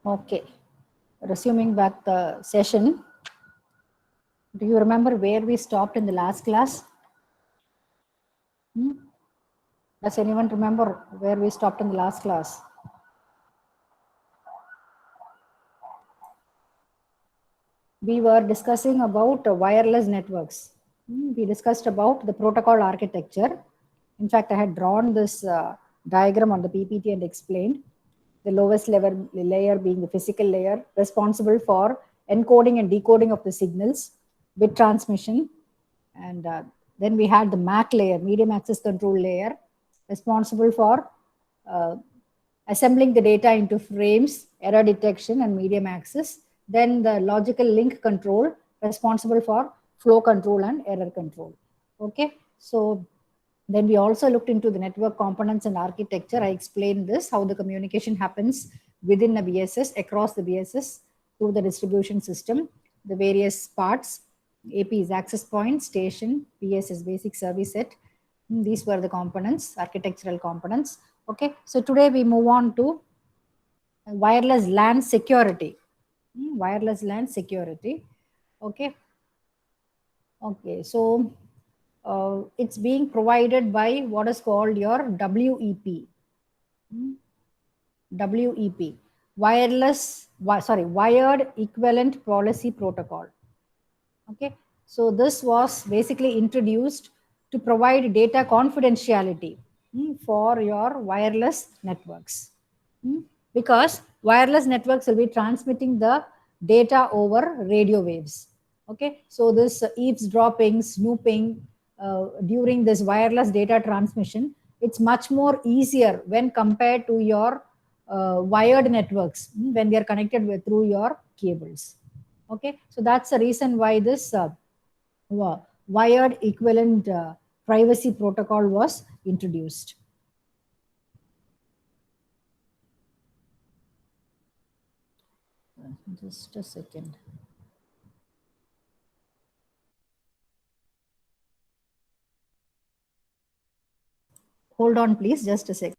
Okay, resuming back the session. Do you remember where we stopped in the last class? Does anyone remember where we stopped in the last class? We were discussing about wireless networks. We discussed about the protocol architecture. In fact, I had drawn this diagram on the PPT and explained the lowest level layer being the physical layer responsible for encoding and decoding of the signals, bit transmission, and then we had the MAC layer, medium access control layer, responsible for uh, assembling the data into frames, error detection, and medium access. Then the logical link control, responsible for flow control and error control. Okay, so then we also looked into the network components and architecture. I explained this, how the communication happens within a BSS, across the BSS, through the distribution system, the various parts. AP is access point, station, PS is basic service set. These were the components, architectural components. Okay, so today we move on to wireless LAN security. Wireless LAN security. Okay, okay, so it's being provided by what is called your WEP. WEP, wired equivalent policy protocol. Okay, so this was basically introduced to provide data confidentiality for your wireless networks. Because wireless networks will be transmitting the data over radio waves. Okay, so this eavesdropping, snooping during this wireless data transmission, it's much more easier when compared to your wired networks when they are connected with through your cables. Okay, so that's the reason why this wired equivalent privacy protocol was introduced. Just a second. Hold on, please, just a second.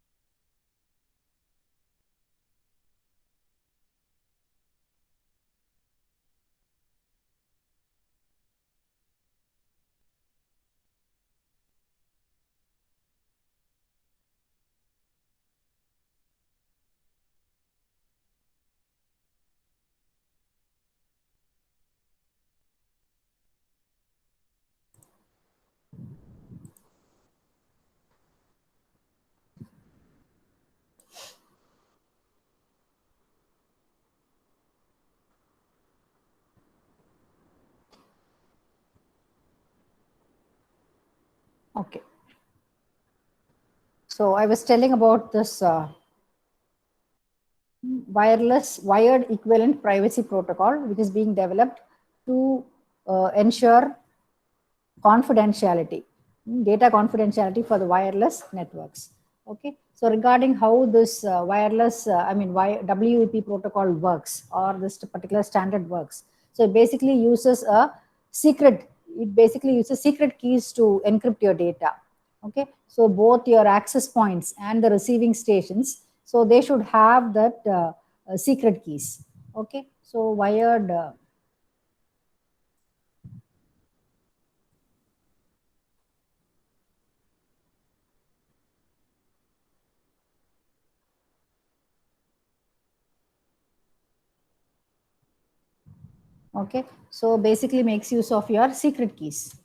Okay. So I was telling about this wired equivalent privacy protocol, which is being developed to ensure confidentiality, data confidentiality for the wireless networks. Okay, so regarding how this WEP protocol works, or this particular standard works, so it basically uses a secret. It basically uses secret keys to encrypt your data. Okay, so both your access points and the receiving stations, so they should have that secret keys. Okay, so wired okay, so basically makes use of your secret keys.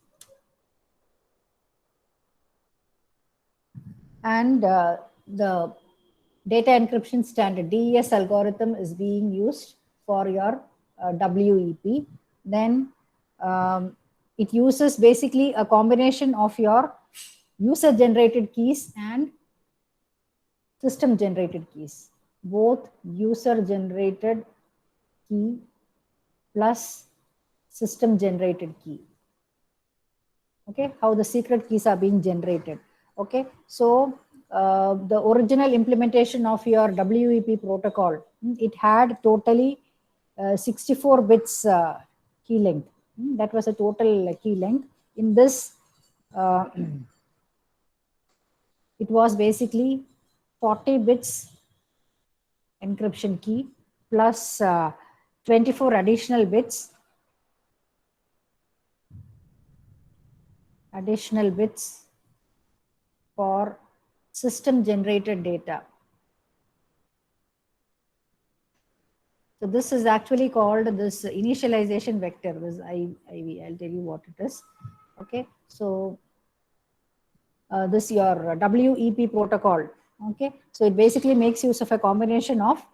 And the data encryption standard DES algorithm is being used for your WEP. Then it uses basically a combination of your user generated keys and system generated keys. Both user generated key plus system generated key. Okay, how the secret keys are being generated. Okay, so the original implementation of your WEP protocol, it had totally 64 bits key length. That was a total key length. In this, it was basically 40 bits encryption key plus 24 additional bits for system generated data. So this is actually called this initialization vector. This I'll tell you what it is. Okay, so this your WEP protocol. Okay, so it basically makes use of a combination of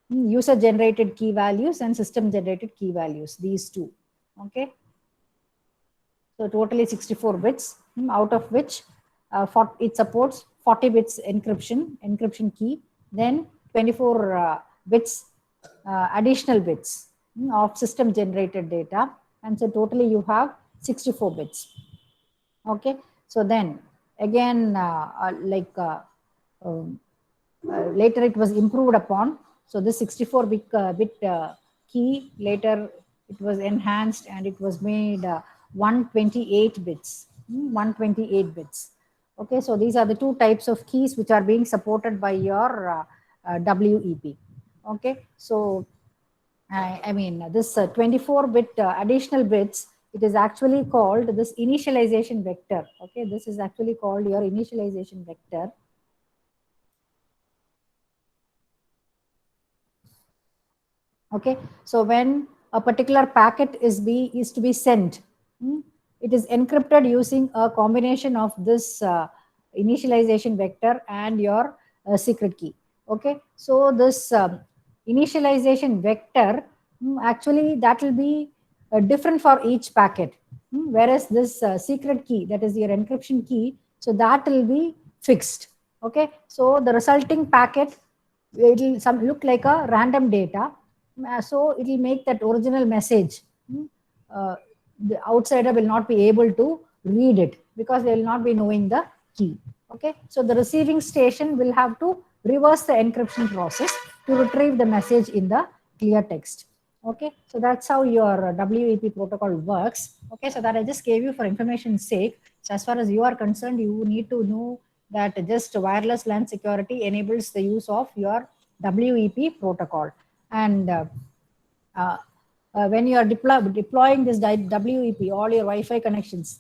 user generated key values and system generated key values, these two. Okay, so totally 64 bits, out of which it supports 40 bits encryption key, then 24 bits additional bits of system generated data, and so totally you have 64 bits. Okay, so then again later it was improved upon. So this 64 bit key, later it was enhanced and it was made 128 bits. 128 bits. Okay, so these are the two types of keys which are being supported by your WEP. Okay, so I mean, this 24-bit additional bits, it is actually called this initialization vector. Okay, this is actually called your initialization vector. Okay, so when a particular packet is to be sent, it is encrypted using a combination of this initialization vector and your secret key. Okay, so this initialization vector, actually that will be different for each packet, whereas this secret key, that is your encryption key, so that will be fixed. Okay, so the resulting packet, it will look like a random data, so it will make that original message. Uh, the outsider will not be able to read it because they will not be knowing the key. Okay, so the receiving station will have to reverse the encryption process to retrieve the message in the clear text. Okay, so that's how your WEP protocol works. Okay, so that I just gave you for information's sake. So as far as you are concerned, you need to know that just wireless LAN security enables the use of your WEP protocol. And when you are deploying this WEP, all your Wi-Fi connections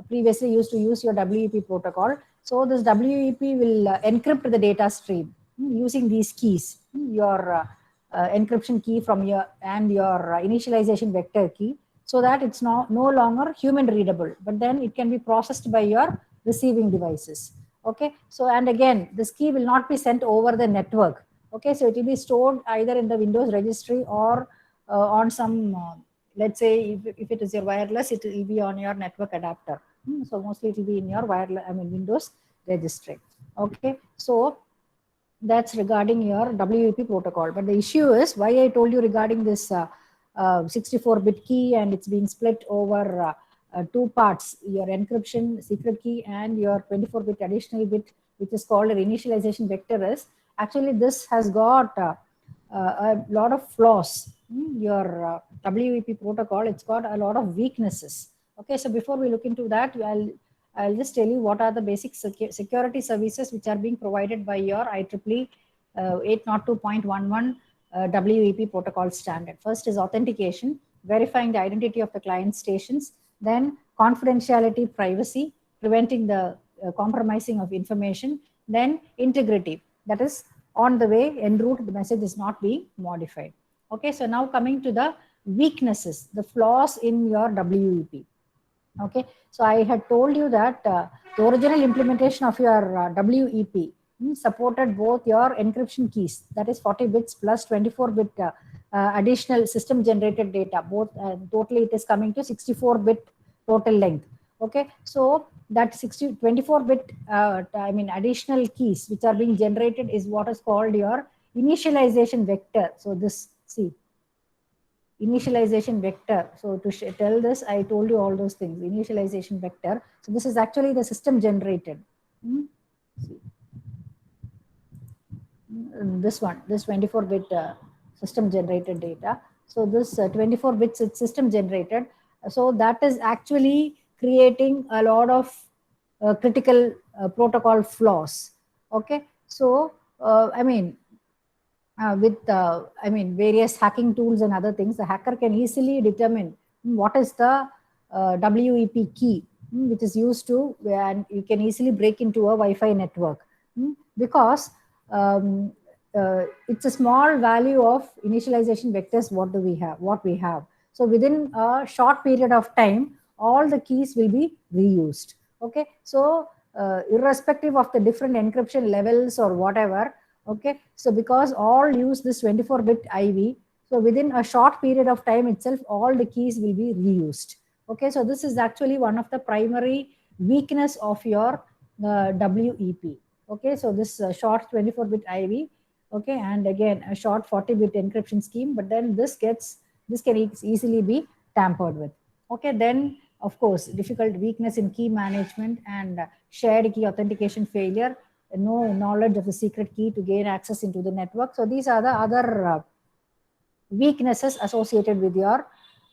previously used to use your WEP protocol. So this WEP will encrypt the data stream using these keys, your encryption key from your and your initialization vector key, so that it's no longer human readable, but then it can be processed by your receiving devices. Okay, so and again, this key will not be sent over the network. Okay, so it will be stored either in the Windows registry or on some, let's say, if it is your wireless, it will be on your network adapter. So mostly it will be in your wireless, I mean Windows registry. Okay, so that's regarding your WEP protocol. But the issue is why I told you regarding this 64-bit key, and it's being split over two parts: your encryption secret key and your 24-bit additional bit, which is called an initialization vector. Is actually this has got a lot of flaws. Your WEP protocol, it's got a lot of weaknesses. Okay, so before we look into that, I'll just tell you what are the basic security services which are being provided by your IEEE 802.11 WEP protocol standard. First is authentication, verifying the identity of the client stations, then confidentiality, privacy, preventing the compromising of information, then integrity, that is on the way en route the message is not being modified. Okay, so now coming to the weaknesses, the flaws in your WEP. Okay, so I had told you that the original implementation of your WEP supported both your encryption keys, that is 40 bits plus 24-bit additional system generated data, both totally it is coming to 64-bit total length. Okay, so that 24-bit I mean additional keys which are being generated is what is called your initialization vector. So this, see, initialization vector. So to tell this, I told you all those things. Initialization vector. So this is actually the system generated. This one, this 24-bit system generated data. So this 24 bits it's system generated. So that is actually creating a lot of critical protocol flaws. Okay, so I mean, with various hacking tools and other things, the hacker can easily determine what is the WEP key which is used to, and you can easily break into a Wi-Fi network because it's a small value of initialization vectors. What we have. So within a short period of time, all the keys will be reused. Okay, so irrespective of the different encryption levels or whatever. Okay, so because all use this 24-bit IV, so within a short period of time itself, all the keys will be reused. Okay, so this is actually one of the primary weakness of your WEP. Okay, so this short 24-bit IV, okay, and again a short 40-bit encryption scheme, but then this can easily be tampered with. Okay, then of course difficult weakness in key management and shared key authentication failure, no knowledge of the secret key to gain access into the network. So these are the other weaknesses associated with your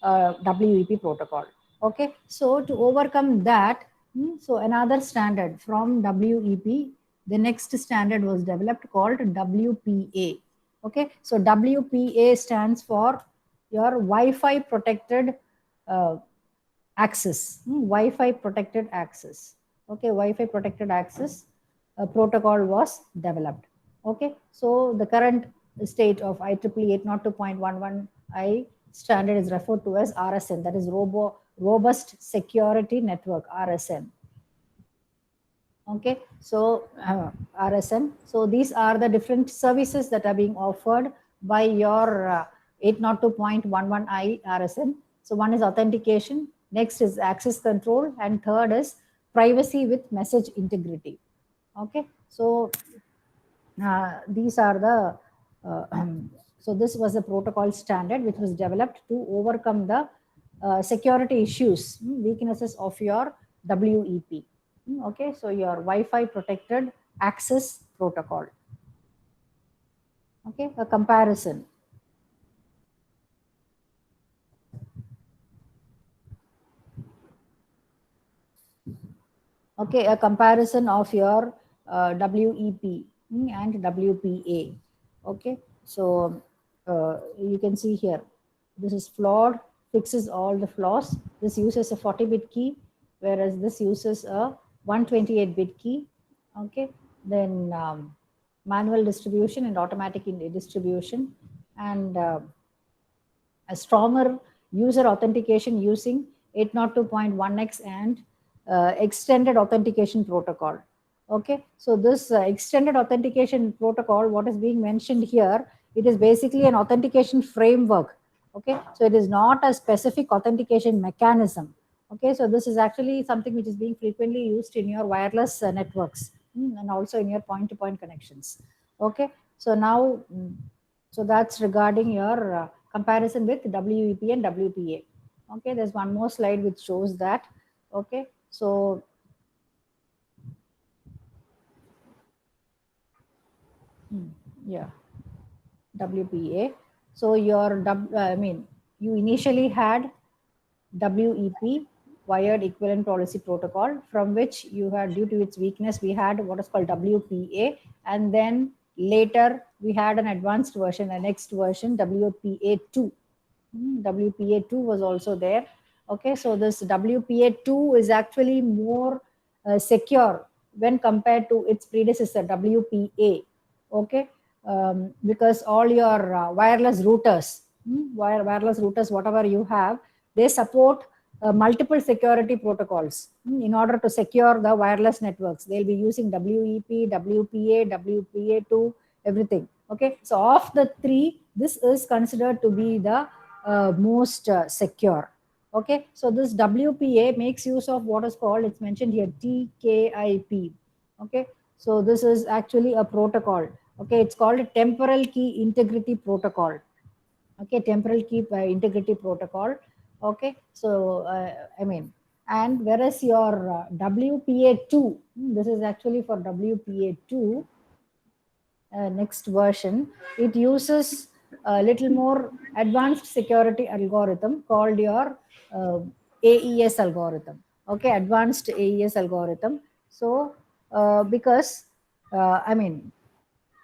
WEP protocol. Okay, so to overcome that, so another standard from WEP, the next standard was developed called WPA. Okay, so WPA stands for your Wi-Fi protected access. Wi-Fi protected access. Okay, Wi-Fi protected access protocol was developed. Okay, so the current state of IEEE 802.11i standard is referred to as RSN, that is Robust Security Network, RSN. Okay, so RSN. So these are the different services that are being offered by your 802.11i RSN. So one is authentication, next is access control, and third is privacy with message integrity. Okay, so these are the so this was a protocol standard which was developed to overcome the security issues, weaknesses of your WEP. Okay, so your Wi-Fi protected access protocol. Okay, a comparison. Okay, a comparison of your WEP and WPA. Okay, so you can see here, this is flawed, fixes all the flaws. This uses a 40-bit key, whereas this uses a 128-bit key. Okay, then manual distribution and automatic distribution, and a stronger user authentication using 802.1x and extended authentication protocol. Okay, so this extended authentication protocol, what is being mentioned here, it is basically an authentication framework. Okay, so it is not a specific authentication mechanism. Okay, so this is actually something which is being frequently used in your wireless networks and also in your point-to-point connections. Okay, so now so that's regarding your comparison with WEP and WPA. Okay, there's one more slide which shows that. Okay, so yeah, WPA. So your you initially had WEP, wired equivalent policy protocol, from which you had, due to its weakness, we had what is called WPA, and then later we had an advanced version, a next version, WPA2. WPA2 was also there. Okay, so this WPA2 is actually more secure when compared to its predecessor WPA. Okay, because all your wireless routers, wireless routers, whatever you have, they support multiple security protocols in order to secure the wireless networks. They'll be using WEP, WPA, WPA2, everything. Okay, so of the three, this is considered to be the most secure. Okay, so this WPA makes use of what is called, it's mentioned here, TKIP. Okay, so this is actually a protocol. Okay, it's called a temporal key integrity protocol. Okay, temporal key integrity protocol. Okay, so and whereas your WPA2, this is actually for WPA2, next version, it uses a little more advanced security algorithm called your AES algorithm. Okay, advanced AES algorithm. So because I mean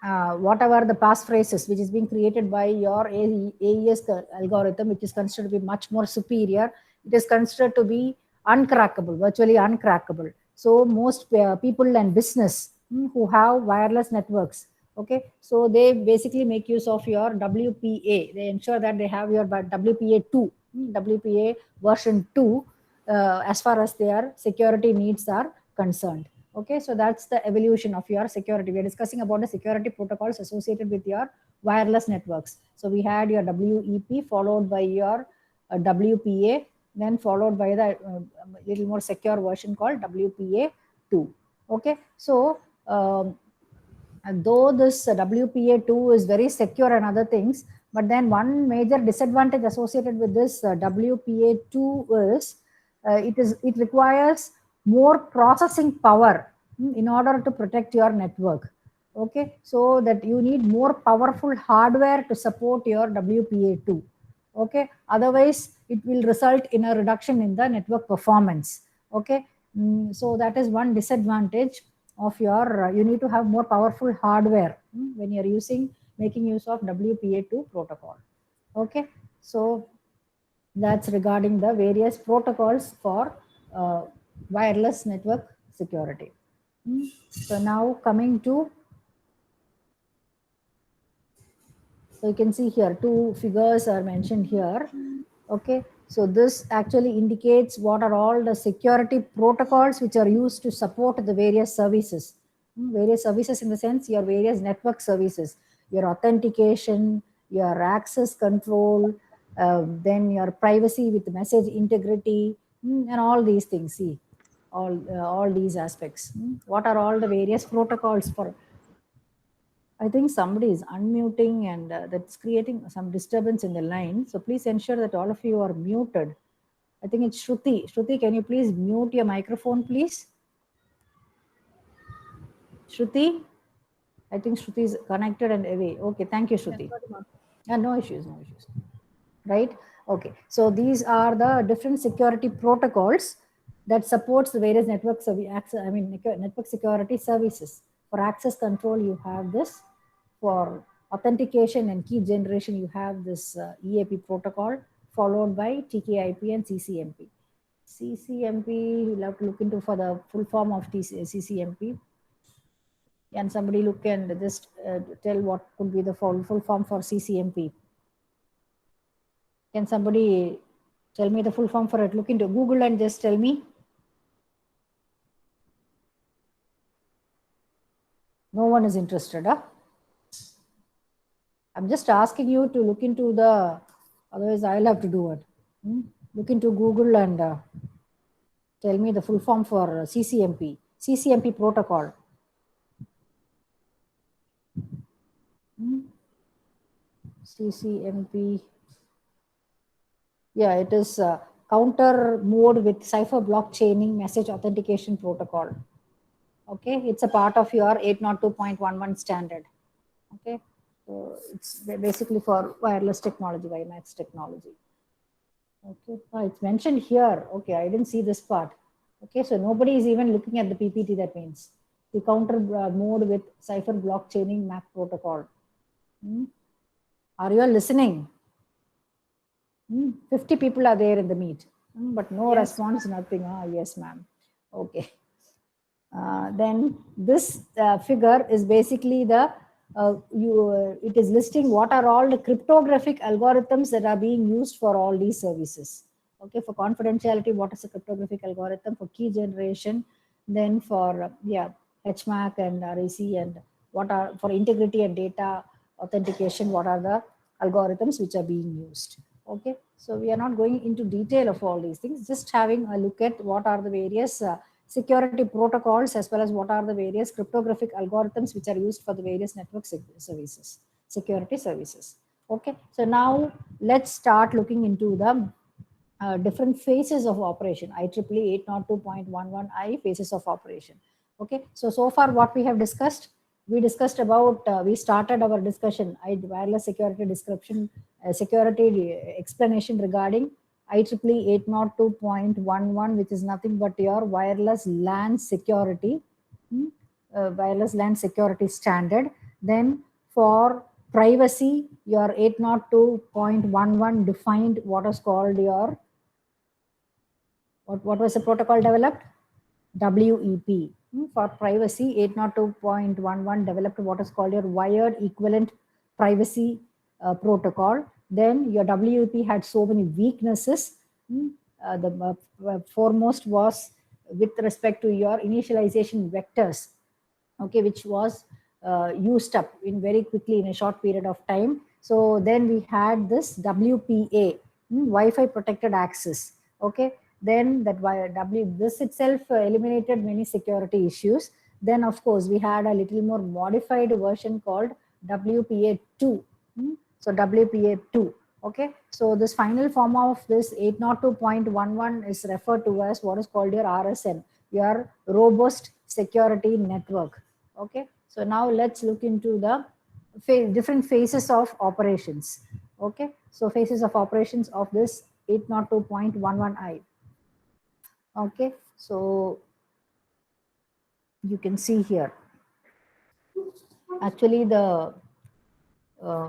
whatever the passphrases which is being created by your AES algorithm, which is considered to be much more superior, it is considered to be uncrackable, virtually uncrackable. So most people and business who have wireless networks, okay, so they basically make use of your WPA. They ensure that they have your WPA 2, WPA version 2, as far as their security needs are concerned. Okay, so that's the evolution of your security. We're discussing about the security protocols associated with your wireless networks. So we had your WEP followed by your WPA, then followed by the little more secure version called WPA 2. Okay, so and though this WPA2 is very secure and other things, but then one major disadvantage associated with this WPA2 is it requires more processing power in order to protect your network. Okay, so that you need more powerful hardware to support your WPA2. Okay, otherwise it will result in a reduction in the network performance. Okay, so that is one disadvantage of your you need to have more powerful hardware when you're making use of WPA2 protocol. Okay, so that's regarding the various protocols for wireless network security. So now coming to, so you can see here two figures are mentioned here. Okay, so this actually indicates what are all the security protocols which are used to support the various services. Various services in the sense your various network services, your authentication, your access control, then your privacy with message integrity, and all these things. See, all these aspects. What are all the various protocols for? I think somebody is unmuting and that's creating some disturbance in the line. So please ensure that all of you are muted. I think it's Shruti. Shruti, can you please mute your microphone, please? Shruti? I think Shruti is connected and away. Okay, thank you, Shruti. No issues, no issues. Right? Okay, so these are the different security protocols that supports the various network network security services. For access control, you have this. For authentication and key generation, you have this EAP protocol followed by TKIP and CCMP. CCMP, you'll have to look into for the full form of CCMP. Can somebody look and just tell what could be the full form for CCMP? Can somebody tell me the full form for it? Look into Google and just tell me. No one is interested, huh? I'm just asking you to look into the, otherwise I'll have to do it. Look into Google and tell me the full form for CCMP protocol. CCMP. Yeah, it is counter mode with cipher blockchaining message authentication protocol. Okay, it's a part of your 802.11 standard. Okay, so it's basically for wireless technology, WiMAX technology. Okay, it's mentioned here. Okay, I didn't see this part. Okay, so nobody is even looking at the PPT. That means the counter mode with cipher blockchaining MAC protocol. Are you all listening? 50 people are there in the meet, but no response, nothing. Yes, ma'am. Okay. Then this figure is basically the it is listing what are all the cryptographic algorithms that are being used for all these services. Okay, for confidentiality, what is a cryptographic algorithm? For key generation, then for HMAC and RAC, and what are for integrity and data authentication, what are the algorithms which are being used. Okay, so we are not going into detail of all these things, just having a look at what are the various security protocols as well as what are the various cryptographic algorithms which are used for the various network services, security services. Okay, so now let's start looking into the different phases of operation. IEEE 802.11i phases of operation. Okay, so far what we have discussed, we discussed about, we started our discussion, wireless security description, security explanation regarding IEEE 802.11, which is nothing but your wireless LAN security, wireless LAN security standard. Then for privacy, your 802.11 defined what is called your, what was the protocol developed? WEP. For privacy, 802.11 developed what is called your wired equivalent privacy protocol. Then your WEP had so many weaknesses. The foremost was with respect to your initialization vectors, okay, which was used up in very quickly in a short period of time. So then we had this WPA, Wi-Fi protected access. Okay, then that this itself eliminated many security issues. Then of course we had a little more modified version called WPA2. So WPA2. Okay, so this final form of this 802.11 is referred to as what is called your RSN, your robust security network. Okay, so now let's look into the different phases of operations. Okay, so phases of operations of this 802.11i. Okay, so you can see here actually the uh,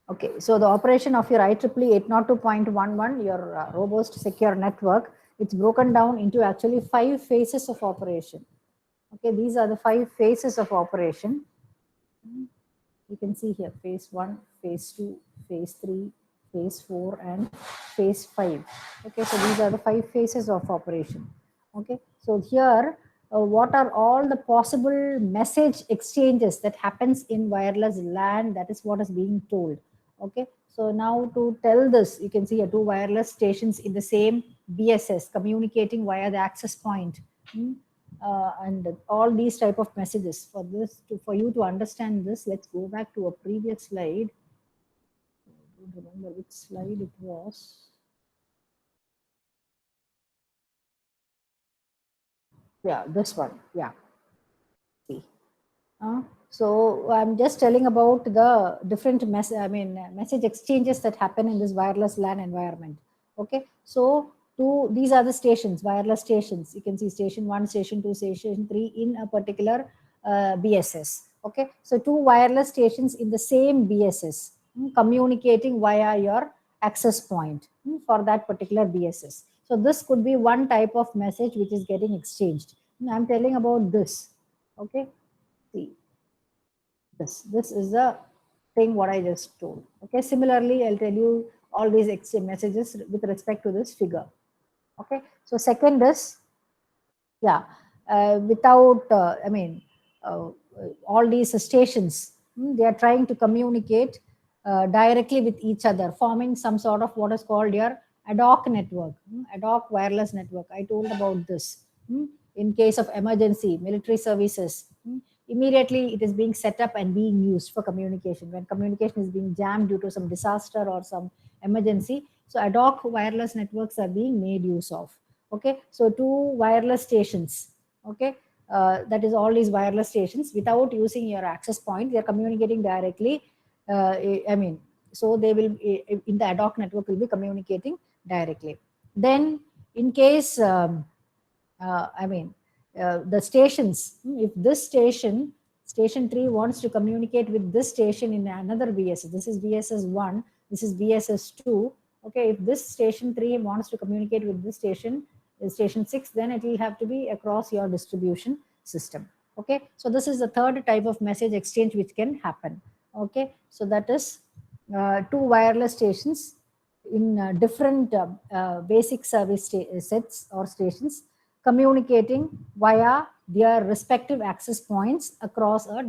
okay, so the operation of your IEEE 802.11, your robust secure network, it's broken down into actually 5 phases of operation. Okay, these are the 5 phases of operation. You can see here phase 1, phase 2, phase 3, phase 4, and phase 5. Okay, so these are the 5 phases of operation. Okay, so here what are all the possible message exchanges that happens in wireless LAN? That is what is being told. Okay, so now to tell this, you can see two wireless stations in the same BSS communicating via the access point. And all these type of messages. For this for you to understand this, let's go back to a previous slide. I don't remember which slide it was. Yeah, this one. Yeah. See. So I'm just telling about the different message exchanges that happen in this wireless LAN environment. Okay, so these are the stations, wireless stations. You can see station 1, station 2, station 3 in a particular BSS. Okay, so two wireless stations in the same BSS communicating via your access point for that particular BSS. So this could be one type of message which is getting exchanged. I'm telling about this. Okay, see this is the thing what I just told. Okay, similarly I'll tell you all these exchange messages with respect to this figure. Okay, so second is, yeah, without uh, all these stations, they are trying to communicate directly with each other, forming some sort of what is called your ad hoc network, ad hoc wireless network. I told about this. In case of emergency military services, immediately it is being set up and being used for communication when communication is being jammed due to some disaster or some emergency. So ad hoc wireless networks are being made use of. Okay, so two wireless stations. Okay, that is all these wireless stations without using your access point, they are communicating directly. I mean, so they will in the ad hoc network will be communicating directly. Then in case the stations, if this station 3 wants to communicate with this station in another BSS, this is BSS 1, this is BSS 2. Okay, if this station 3 wants to communicate with this station 6, then it will have to be across your distribution system. Okay, so this is the third type of message exchange which can happen. Okay, so that is two wireless stations in different basic service sets or stations communicating via their respective access points across a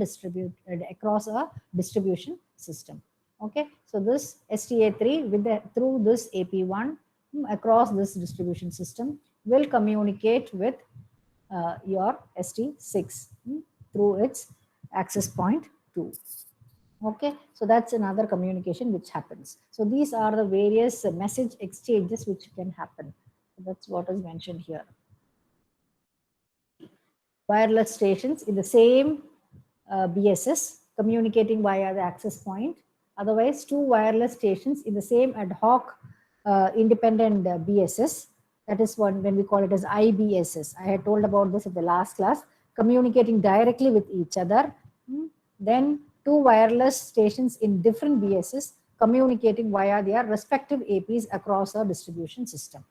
distribution system. Okay, so this STA3 through this AP1 across this distribution system will communicate with your ST6 through its access point 2. Okay, so that's another communication which happens. So these are the various message exchanges which can happen. That's what is mentioned here. Wireless stations in the same BSS communicating via the access point. Otherwise, two wireless stations in the same ad hoc independent BSS That is one when we call it as IBSS. I had told about this in the last class, communicating directly with each other. Then two wireless stations in different BSS communicating via their respective APs across a distribution system.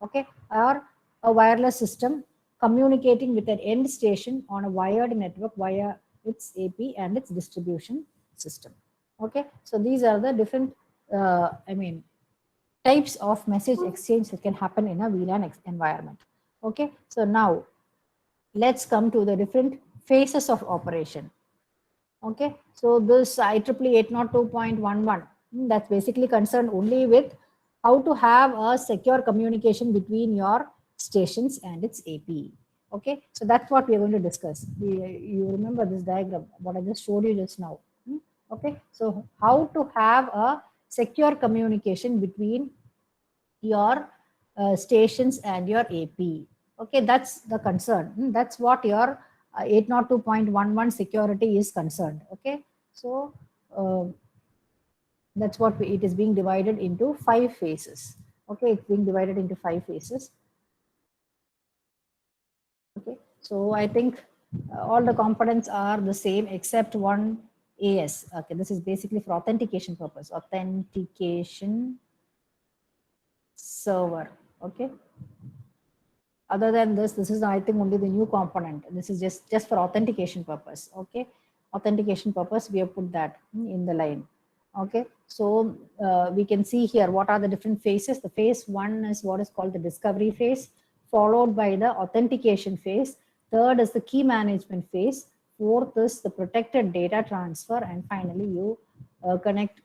Okay, or a wireless system communicating with an end station on a wired network via its AP and its distribution system. Okay, so these are the different, types of message exchange that can happen in a VLAN environment. Okay, so now let's come to the different phases of operation. Okay, so this IEEE 802.11, that's basically concerned only with how to have a secure communication between your stations and its AP. Okay, so that's what we are going to discuss. You remember this diagram, what I just showed you just now. Okay, so how to have a secure communication between your stations and your AP. Okay, that's the concern. That's what your 802.11 security is concerned. Okay, so that's what it is being divided into 5 phases. Okay, it's being divided into 5 phases. Okay, so I think all the components are the same except one AS. Okay, this is basically for authentication purpose. Authentication server. Okay, other than this is I think only the new component. This is just for authentication purpose. Okay, authentication purpose, we have put that in the line. Okay, so we can see here what are the different phases. The phase 1 is what is called the discovery phase, followed by the authentication phase. Third is the key management phase. Fourth is the protected data transfer, and finally you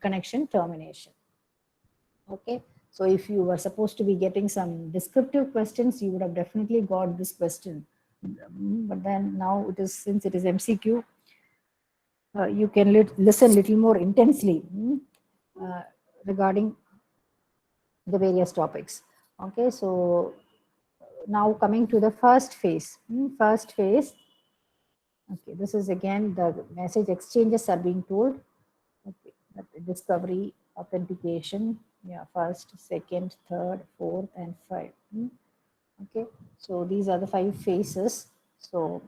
connection termination. Okay, so if you were supposed to be getting some descriptive questions, you would have definitely got this question. But then now it is, since it is MCQ, you can listen little more intensely regarding the various topics. Okay, so now coming to the first phase. First phase. Okay, this is again the message exchanges are being told. Okay, discovery, authentication, yeah, first, second, third, fourth, and 5. Okay, so these are the 5 phases. So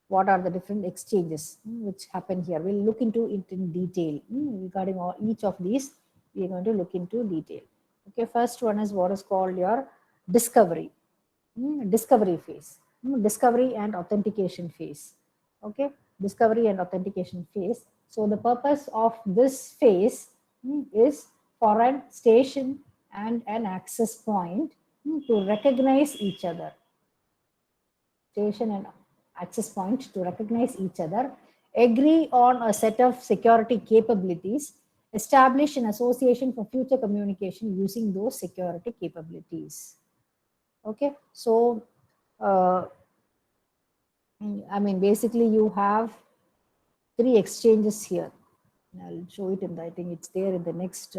what are the different exchanges which happen here? We'll look into it in detail. Regarding each of these, we are going to look into detail. Okay, first one is what is called your discovery. Discovery phase. Discovery and authentication phase. Okay, discovery and authentication phase. So the purpose of this phase is for a station and an access point to recognize each other. Station and access point to recognize each other, agree on a set of security capabilities, establish an association for future communication using those security capabilities. Okay, so basically you have 3 exchanges here. I'll show it I think it's there in the next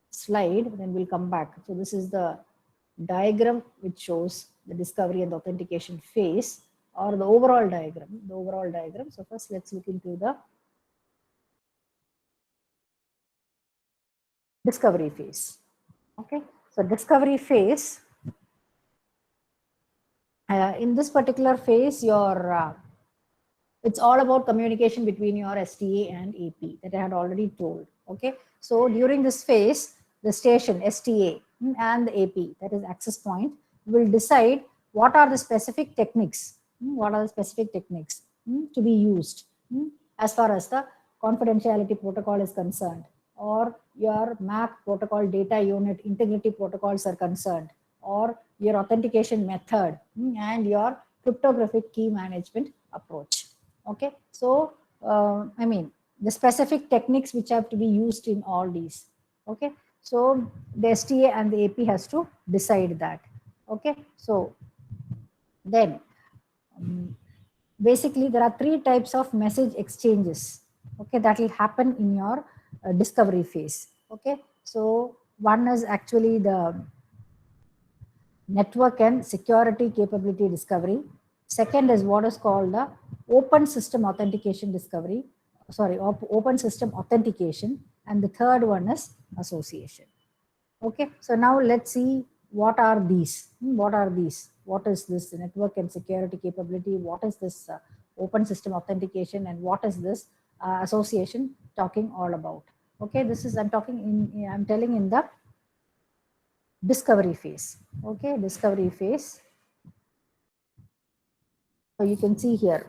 slide, then we'll come back. So this is the diagram which shows the discovery and the authentication phase, or the overall diagram. So first let's look into the discovery phase. Okay, so discovery phase, in this particular phase, it's all about communication between your STA and AP that I had already told. Okay, so during this phase, the station STA and the AP, that is access point, will decide what are the specific techniques, to be used as far as the confidentiality protocol is concerned, or your MAC protocol data unit integrity protocols are concerned, or your authentication method and your cryptographic key management approach. Okay, so the specific techniques which have to be used in all these. Okay, so the STA and the AP has to decide that. Okay, so then basically there are 3 types of message exchanges. Okay, that will happen in your discovery phase. Okay, so one is actually the network and security capability discovery. Second is what is called the open system authentication discovery. Sorry, open system authentication. And the third one is association. Okay, so now let's see what are these? What are these? What is this network and security capability? What is this open system authentication? And what is this association talking all about? Okay, this is, I'm telling in the discovery phase. Okay, discovery phase. So you can see here.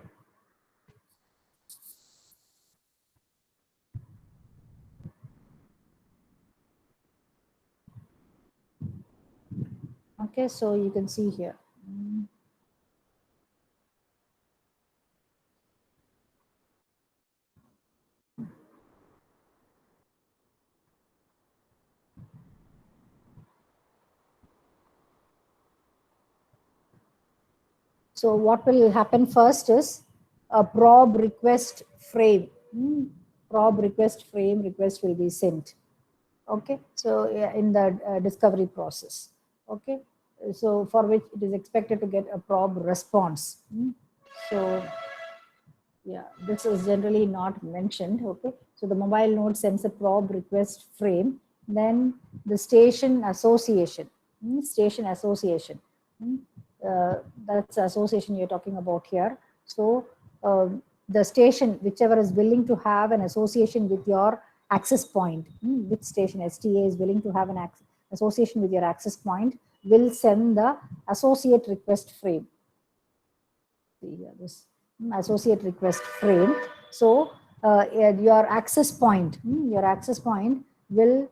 Okay, so you can see here. So what will happen first is a probe request frame. Probe request frame request will be sent. Okay, so in the discovery process. Okay, so for which it is expected to get a probe response. So yeah, this is generally not mentioned. Okay, so the mobile node sends a probe request frame, then the station association, station association, that's the association you're talking about here. So the station, whichever is willing to have an association with your access point, which station STA is willing to have an association with your access point, will send the associate request frame. See here, this associate request frame. So your access point, will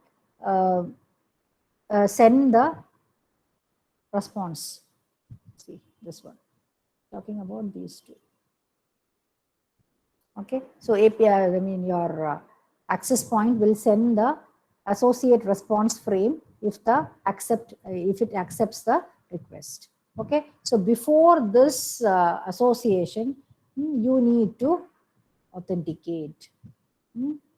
send the response. See this one, talking about these two. Okay, so API, I mean your access point will send the associate response frame if it accepts the request. Okay, so before this association, you need to authenticate.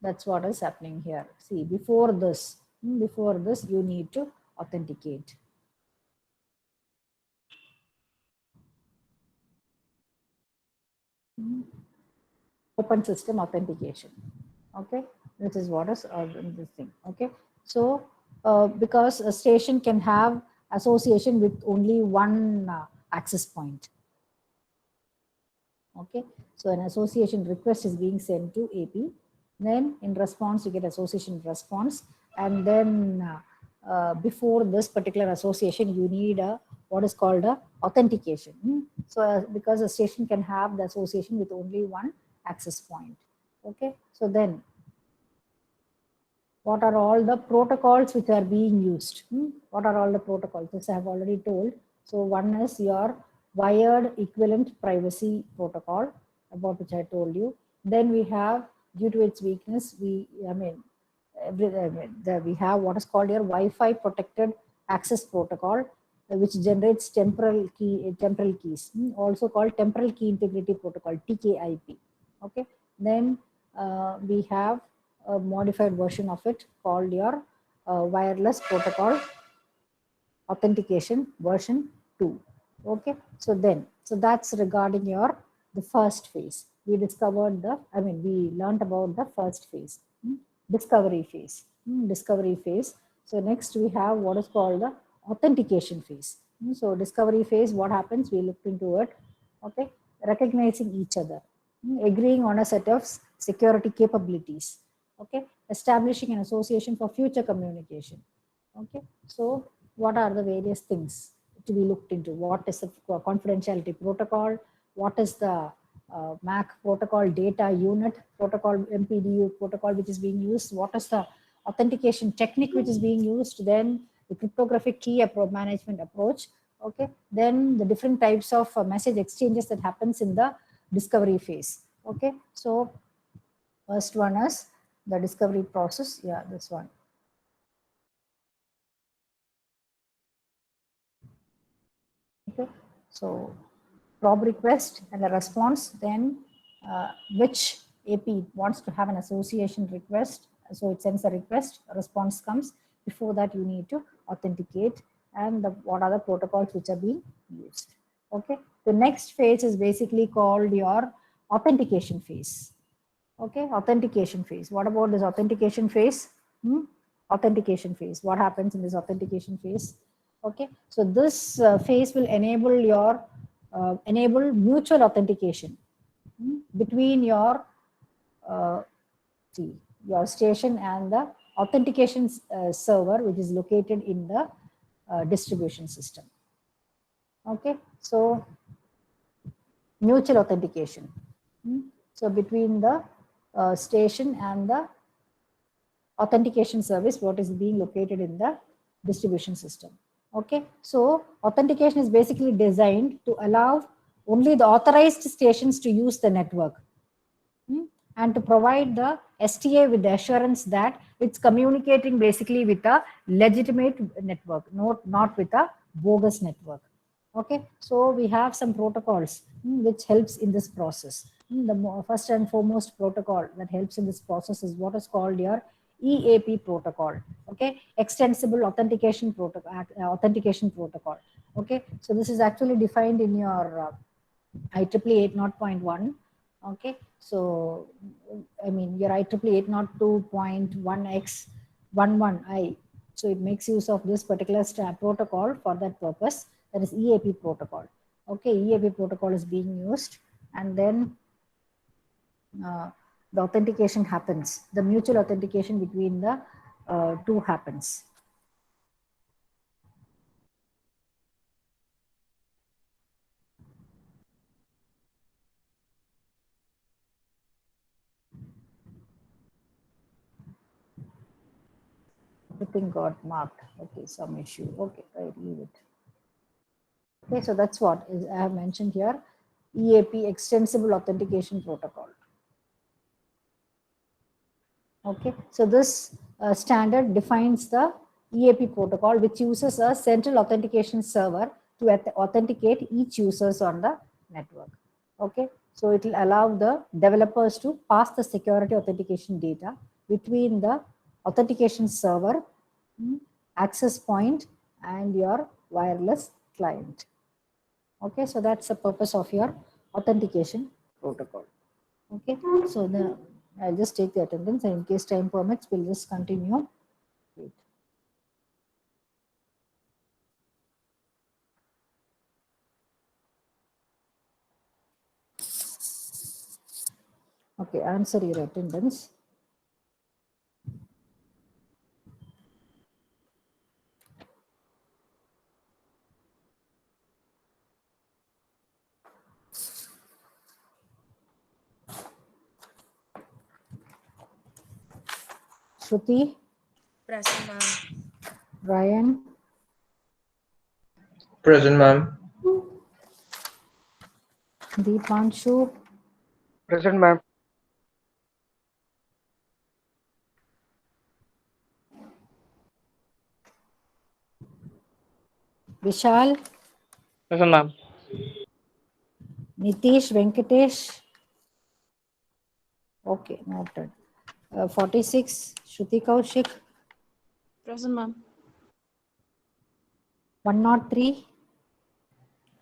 That's what is happening here. See, before this, you need to authenticate. Open system authentication. Okay, this is what is this thing. Okay, so because a station can have association with only one access point. Okay, so an association request is being sent to AP, then in response you get association response, and then before this particular association you need a what is called a authentication. So because a station can have the association with only one access point. Okay, so then what are all the protocols which are being used? What are all the protocols? This I have already told. So one is your wired equivalent privacy protocol, about which I told you. Then we have, due to its weakness, we have what is called your Wi-Fi protected access protocol, which generates temporal keys, also called temporal key integrity protocol, TKIP. Okay. Then we have a modified version of it called your wireless protocol authentication version 2. Okay, so that's regarding your the first phase. We discovered we learned about the first phase, discovery phase. Discovery phase. So next we have what is called the authentication phase. So discovery phase, what happens? We looked into it. Okay, recognizing each other, agreeing on a set of security capabilities. Okay, establishing an association for future communication. Okay, so what are the various things to be looked into? What is the confidentiality protocol? What is the MAC protocol data unit protocol, MPDU protocol, which is being used? What is the authentication technique which is being used? Then the cryptographic key management approach. Okay, then the different types of message exchanges that happens in the discovery phase. Okay, so first one is the discovery process. Yeah, this one. Okay, so probe request and a response, then which AP wants to have an association request. So it sends a request, a response comes. Before that, you need to authenticate and what are the protocols which are being used. Okay, the next phase is basically called your authentication phase. Okay, authentication phase. What about this authentication phase? Authentication phase. What happens in this authentication phase? Okay, so this phase will enable your enable mutual authentication between your your station and the authentication server, which is located in the distribution system. Okay, so mutual authentication. So between the station and the authentication service, what is being located in the distribution system. Okay, so authentication is basically designed to allow only the authorized stations to use the network and to provide the STA with the assurance that it's communicating basically with a legitimate network, not with a bogus network. Okay, so we have some protocols which helps in this process. The first and foremost protocol that helps in this process is what is called your EAP protocol. Okay, extensible authentication protocol. Okay, so this is actually defined in your IEEE 8.0.1. Okay, so I mean your IEEE 802.1x11I. So it makes use of this particular protocol for that purpose. That is EAP protocol. Okay, EAP protocol is being used, and then the authentication happens. The mutual authentication between the two happens. Everything got marked. Okay, some issue. Okay, right, leave it. Okay, so that's what is I have mentioned here, EAP, Extensible Authentication Protocol. Okay, so this standard defines the EAP protocol, which uses a central authentication server to authenticate each users on the network. Okay, so it will allow the developers to pass the security authentication data between the authentication server, access point, and your wireless client. Okay, so that's the purpose of your authentication protocol. Okay, so I'll just take the attendance, and in case time permits, we'll just continue. Wait. Okay, answer your attendance. Shruti? Present, ma'am. Ryan? Present, ma'am. Deepanshu? Present, ma'am. Vishal? Present, ma'am. Nitish? Venkatesh? Okay, noted. 46, Shruti Kaushik? Present, ma'am. 103,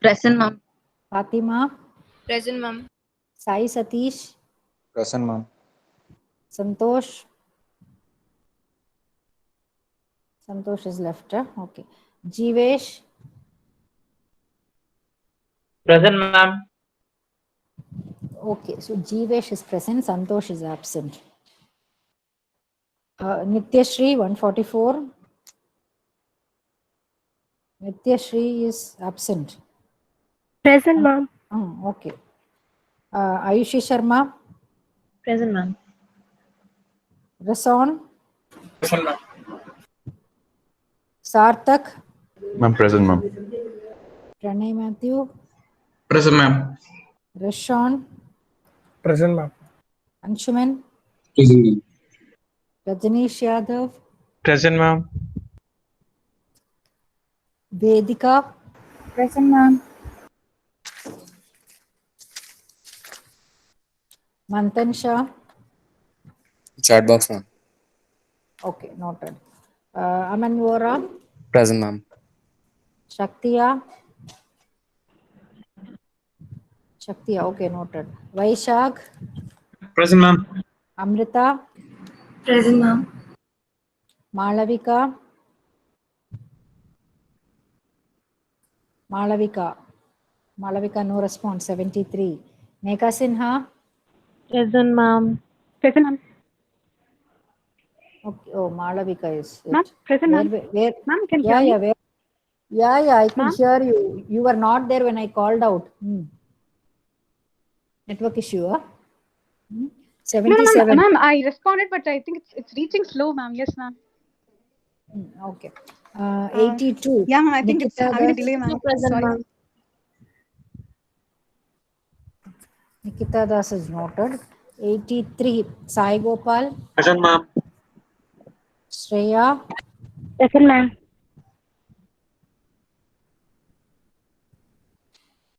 Present, ma'am. Fatima? Present, ma'am. Sai Satish? Present, ma'am. Santosh? Santosh is left. Okay. Jeevesh? Present, ma'am. Okay, so Jeevesh is present, Santosh is absent. Nityashri, 144. Nityashri is absent. Present, ma'am. Oh, okay. Ayushi Sharma? Present, ma'am. Rason? Present, ma'am. Sarthak? Ma'am, present, ma'am. Pranay Matthew? Present, ma'am. Rashon? Present, ma'am. Anshuman? Present. Rajneesh Yadav? Present, ma'am. Vedika? Present, ma'am. Manthan Shah? Chat box, ma'am. Okay, noted. Aman Vora? Present, ma'am. Shaktiya? Shaktiya, okay, noted. Vaishak? Present, ma'am. Amrita? Present, ma'am. Malavika? Malavika. Malavika, no response. 73. Megha Sinha. Present, ma'am. Present, ma'am. Okay. Oh, Malavika is it. Ma'am, present, ma'am. Where? Ma'am, can you Yeah, hear me? yeah, where? Yeah, I could Ma'am? hear you. You were not there when I called out. Network issue, huh? No, 77. ma'am, I responded, but I think it's reaching slow, ma'am. Yes, ma'am. Okay. 82. Yeah, ma'am, I think it's Nikita having a Das. delay, ma'am. Present, Sorry. ma'am. Nikita Das is noted. 83. Sai Gopal. Present, ma'am. Shreya. Present, ma'am.